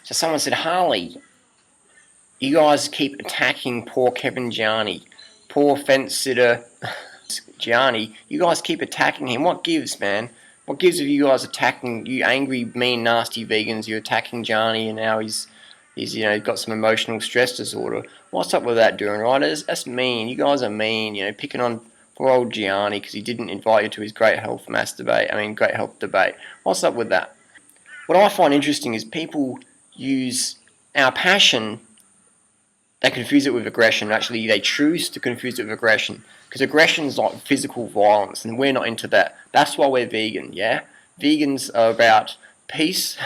So someone said, Harley, you guys keep attacking poor Kevin Gianni, poor fence sitter Gianni. You guys keep attacking him. What gives, man? What gives of you guys attacking, you angry, mean, nasty vegans? You're attacking Gianni, and now he's got some emotional stress disorder. What's up with that, doing right? That's mean. You guys are mean. Picking on poor old Gianni because he didn't invite you to his great health debate. What's up with that? What I find interesting is people use our passion. They confuse it with aggression. Actually, they choose to confuse it with aggression. Because aggression is like physical violence, and we're not into that. That's why we're vegan, yeah? Vegans are about peace,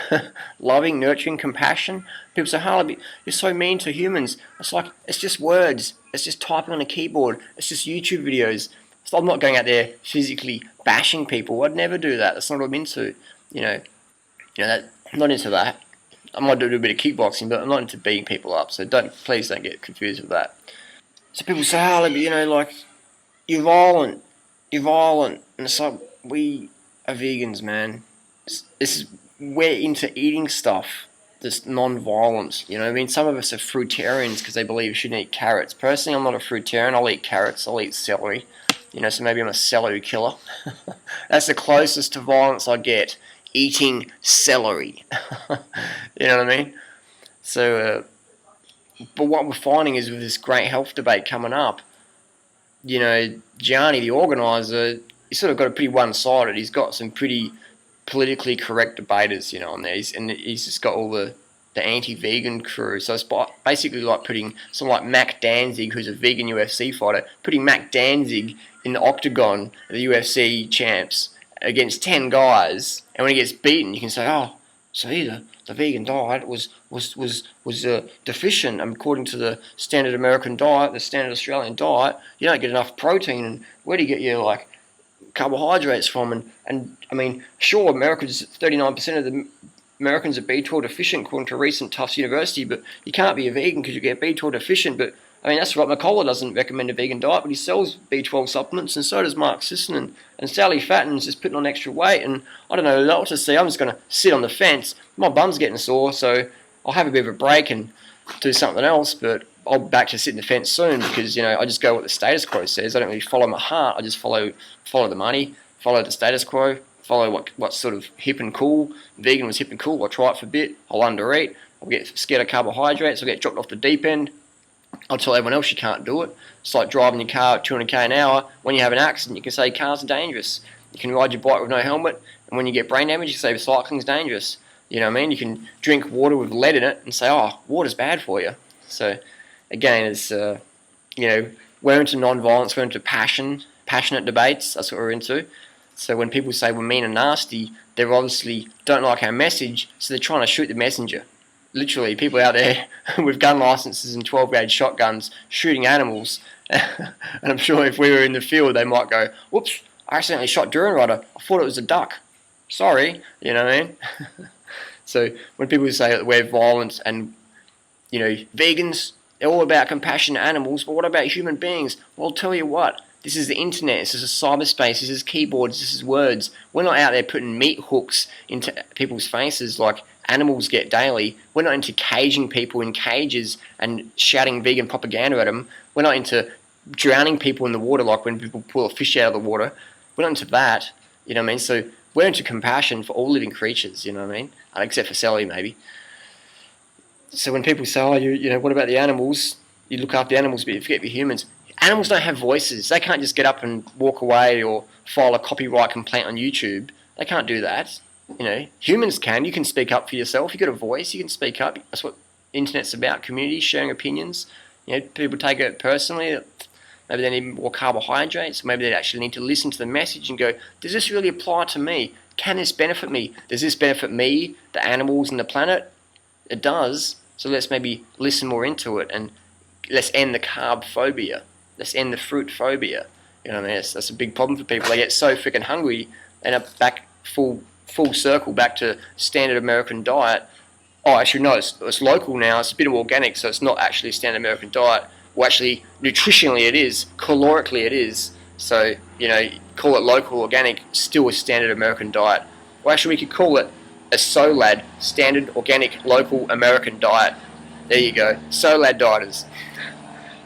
loving, nurturing, compassion. People say, Harley, you're so mean to humans. It's like, it's just words. It's just typing on a keyboard. It's just YouTube videos. So I'm not going out there physically bashing people. I'd never do that. That's not what I'm into. I'm not into that. I might do a bit of kickboxing, but I'm not into beating people up, so please don't get confused with that. So people say, Harley, but you're violent, and it's like, we are vegans, man. We're into eating stuff that's non-violent, some of us are fruitarians because they believe you shouldn't eat carrots. Personally, I'm not a fruitarian. I'll eat carrots, I'll eat celery, so maybe I'm a celery killer. That's the closest to violence I get. Eating celery. You know what I mean? So, but what we're finding is with this great health debate coming up, Gianni, the organiser, he's sort of got a pretty one-sided. He's got some pretty politically correct debaters, on there. He's just got all the anti-vegan crew. So it's basically like putting someone like Mac Danzig, who's a vegan UFC fighter, putting Mac Danzig in the octagon of the UFC champs against 10 guys, and when he gets beaten, you can say, oh, see, the vegan diet was deficient according to the standard American diet, the standard Australian diet. You don't get enough protein, and where do you get your carbohydrates from? And I mean, sure, 39% of the Americans are B12 deficient according to a recent Tufts University, but you can't be a vegan because you get B12 deficient. But I mean, that's right. McCullough doesn't recommend a vegan diet, but he sells B12 supplements, and so does Mark Sisson, and Sally Fatton's just putting on extra weight. And I don't know what to see. I'm just going to sit on the fence. My bum's getting sore, so I'll have a bit of a break and do something else. But I'll be back to sit in the fence soon because I just go what the status quo says. I don't really follow my heart. I just follow the money, follow the status quo, follow what's sort of hip and cool. Vegan was hip and cool. I'll try it for a bit. I'll undereat. I'll get scared of carbohydrates. I'll get dropped off the deep end. I'll tell everyone else you can't do it. It's like driving your car at 200k an hour. When you have an accident, you can say cars are dangerous. You can ride your bike with no helmet, and when you get brain damage, you say cycling's dangerous. You know what I mean? You can drink water with lead in it and say, oh, water's bad for you. So, again, it's, we're into non-violence, we're into passionate debates. That's what we're into. So when people say we're mean and nasty, they obviously don't like our message, so they're trying to shoot the messenger. Literally, people out there with gun licenses and 12-gauge shotguns shooting animals. And I'm sure if we were in the field, they might go, whoops, I accidentally shot Duran Rider. I thought it was a duck. Sorry, you know what I mean? So when people say that we're violent and, vegans, they're all about compassionate animals, but what about human beings? Well, I'll tell you what. This is the internet, this is cyberspace, this is keyboards, this is words. We're not out there putting meat hooks into people's faces like animals get daily. We're not into caging people in cages and shouting vegan propaganda at them. We're not into drowning people in the water like when people pull a fish out of the water. We're not into that, you know what I mean? So we're into compassion for all living creatures, you know what I mean? Except for Sally, maybe. So when people say, oh, what about the animals? You look after the animals, but you forget the humans. Animals don't have voices. They can't just get up and walk away or file a copyright complaint on YouTube. They can't do that. Humans can. You can speak up for yourself. You've got a voice. You can speak up. That's what the internet's about. Community, sharing opinions. People take it personally. Maybe they need more carbohydrates. Maybe they actually need to listen to the message and go, does this really apply to me? Can this benefit me? Does this benefit me, the animals and the planet? It does. So let's maybe listen more into it and let's end the carb phobia. Let's end the fruit phobia. You know what I mean? That's a big problem for people. They get so freaking hungry, they end up back full circle back to standard American diet. Oh, actually, no, it's local now. It's a bit of organic, so it's not actually a standard American diet. Well, actually, nutritionally it is. Calorically it is. So, call it local, organic, still a standard American diet. Well, actually, we could call it a SOLAD, Standard Organic Local American Diet. There you go, SOLAD dieters.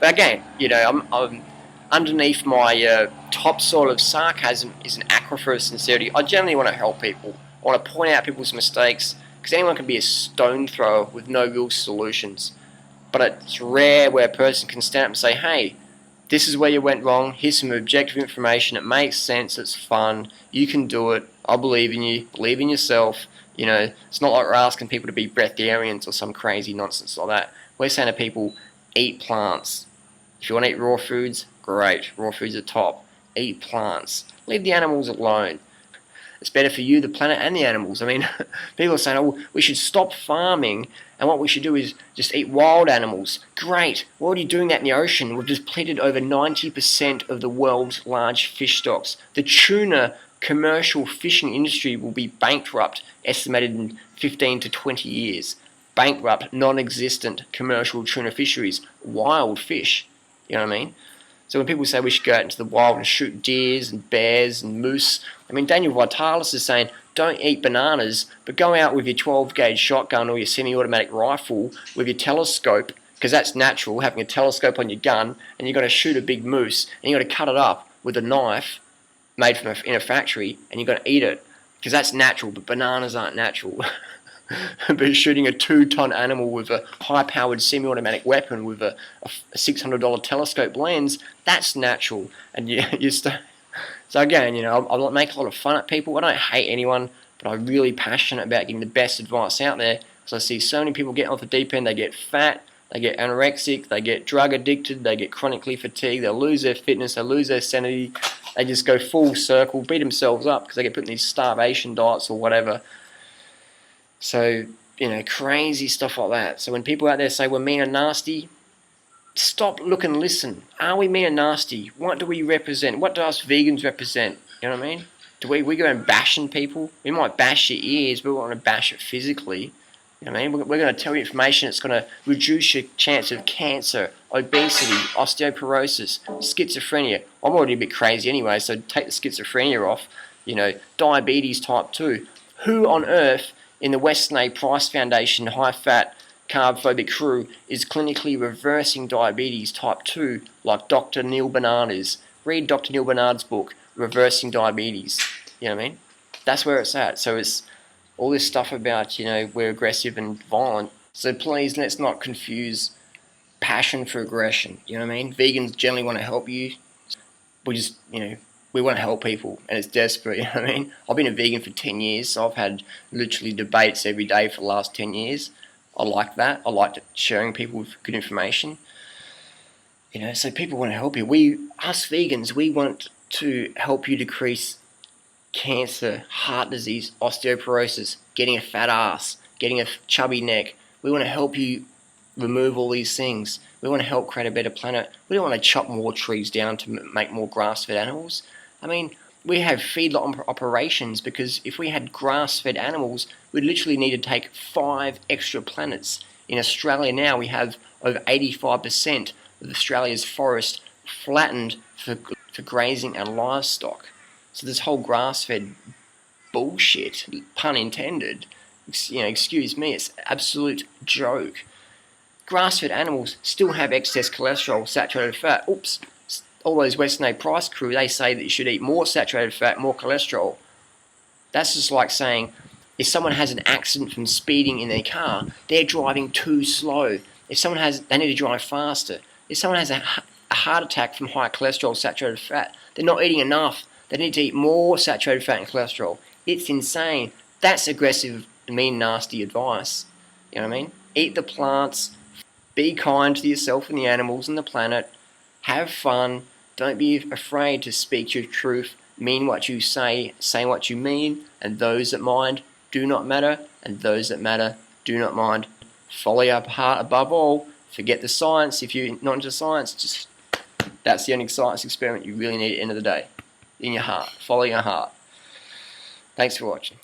But again, I'm underneath my top sort of sarcasm is an aquifer of sincerity. I generally want to help people. I want to point out people's mistakes, because anyone can be a stone thrower with no real solutions. But it's rare where a person can stand up and say, hey, this is where you went wrong, here's some objective information, it makes sense, it's fun, you can do it, I believe in you, believe in yourself. It's not like we're asking people to be breatharians or some crazy nonsense like that. We're saying to people, eat plants. If you want to eat raw foods, great, raw foods are top. Eat plants. Leave the animals alone. It's better for you, the planet, and the animals. I mean, people are saying, oh, we should stop farming, and what we should do is just eat wild animals. Great, we're already doing that in the ocean. We've depleted over 90% of the world's large fish stocks. The tuna commercial fishing industry will be bankrupt, estimated in 15 to 20 years. Bankrupt, non-existent commercial tuna fisheries. Wild fish, you know what I mean? So when people say we should go out into the wild and shoot deers and bears and moose, I mean, Daniel Vitalis is saying, don't eat bananas, but go out with your 12-gauge shotgun or your semi-automatic rifle with your telescope, because that's natural, having a telescope on your gun, and you've got to shoot a big moose, and you've got to cut it up with a knife made in a factory, and you've got to eat it, because that's natural, but bananas aren't natural. But shooting a 2-ton animal with a high-powered semi-automatic weapon with a $600 telescope lens, that's natural. And so again, I make a lot of fun at people. I don't hate anyone, but I'm really passionate about giving the best advice out there, because I see so many people getting off the deep end. They get fat, they get anorexic, they get drug addicted, they get chronically fatigued, they lose their fitness, they lose their sanity, they just go full circle, beat themselves up because they get put in these starvation diets or whatever. So, crazy stuff like that. So when people out there say we're mean and nasty, stop, look and listen. Are we mean and nasty? What do we represent? What do us vegans represent? You know what I mean? Do we go and bashing people? We might bash your ears, but we want to bash it physically. You know what I mean? We're going to tell you information that's going to reduce your chance of cancer, obesity, osteoporosis, schizophrenia. I'm already a bit crazy anyway, so take the schizophrenia off. Diabetes type 2. Who on earth in the Weston A. Price Foundation high-fat carb-phobic crew is clinically reversing diabetes type 2 like Dr. Neil Barnard is? Read Dr. Neil Barnard's book, Reversing Diabetes. You know what I mean? That's where it's at. So it's all this stuff about, we're aggressive and violent. So please, let's not confuse passion for aggression. You know what I mean? Vegans generally want to help you. We just, we want to help people, and it's desperate, you know what I mean? I've been a vegan for 10 years, so I've had literally debates every day for the last 10 years. I like that. I like sharing people with good information. So people want to help you. Us vegans, we want to help you decrease cancer, heart disease, osteoporosis, getting a fat ass, getting a chubby neck. We want to help you remove all these things. We want to help create a better planet. We don't want to chop more trees down to make more grass-fed animals. I mean, we have feedlot operations because if we had grass-fed animals, we'd literally need to take 5 extra planets. In Australia now, we have over 85% of Australia's forest flattened for grazing and livestock. So this whole grass-fed bullshit, pun intended, excuse me, it's an absolute joke. Grass-fed animals still have excess cholesterol, saturated fat. Oops. All those Western A. Price crew, they say that you should eat more saturated fat, more cholesterol. That's just like saying if someone has an accident from speeding in their car, they're driving too slow. If someone they need to drive faster. If someone has a heart attack from high cholesterol, saturated fat, they're not eating enough. They need to eat more saturated fat and cholesterol. It's insane. That's aggressive, mean, nasty advice. You know what I mean? Eat the plants. Be kind to yourself and the animals and the planet. Have fun. Don't be afraid to speak your truth. Mean what you say what you mean. And those that mind do not matter. And those that matter do not mind. Follow your heart above all. Forget the science. If you're not into science, that's the only science experiment you really need at the end of the day. In your heart. Follow your heart. Thanks for watching.